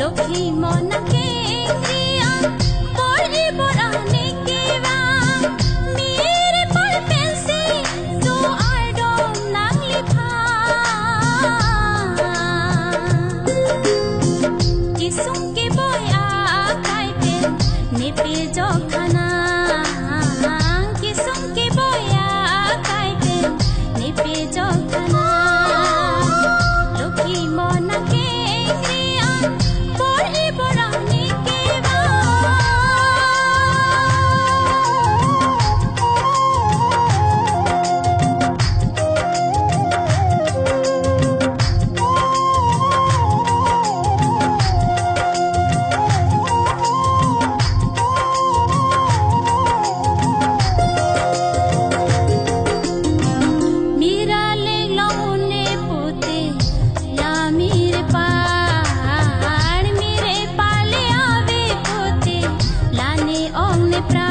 Loki mona kengria Bori borani kiwa Mere par pensi Do ardom nang litha Kisum ki boy a kai pen Nipi jokhana Kisum ki boy a kai pen Nipi jokhana Loki mona kengria Bori borani kiwa Mira le laune putte la mere par mere pale ave putte lane omne pra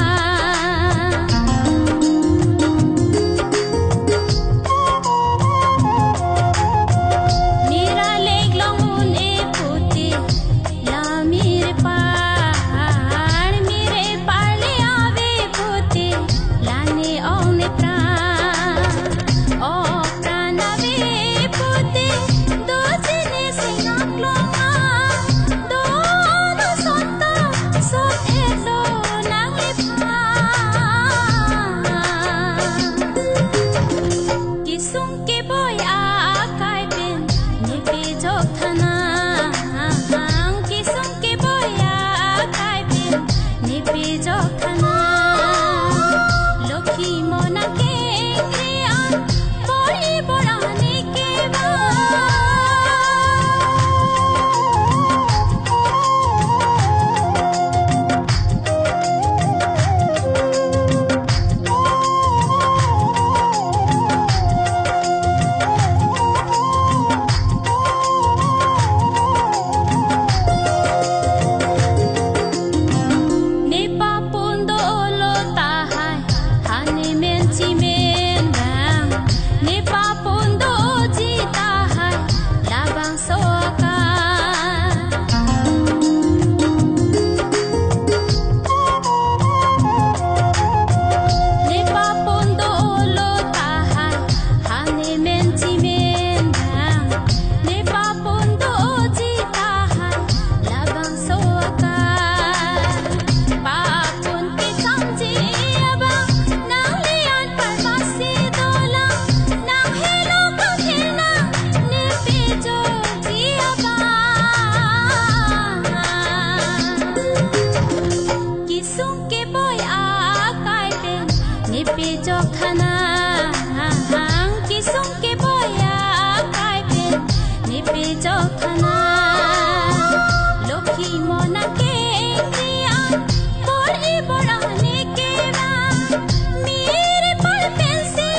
Mira le laune putte la mere par mere pale ave putte lane omne pra Oh pranave putte do jine sinakloma do no sotta sob elo nang lepha Kisum ke boy a kai pen nipi jokhana Kisum ke boy a kai pen nipi jokhana Lokhi mona kengria Bori borani kiwa Nepa pundo lo tahai Hane menchi men bang Nepa pundo ji tahai Labang soaka Nepa pundo lo tahai Hane menchi men bang Nepa pundo ji tahai Labang soaka Papun ki samji abang Nang lian parmasi dola Nang helo ka khilna Nipi jo ji abang Kisum ke boy a kai pen Nipi jokhana Kisum ke boy a kai pen Nipi jokhana Lokhi mona kengria Bori borani kiwa Mere par pensi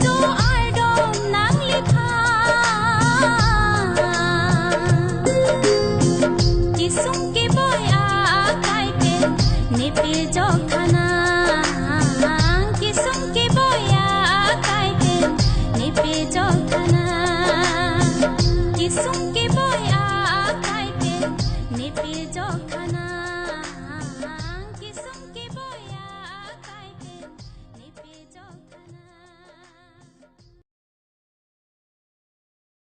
Do ardom nang litha Kisum ke boy a kai pen Nipi jokhana Kisum ke boy a kai pen Nipi jokhana Kisum ke boy a kai pen Nipi jokhana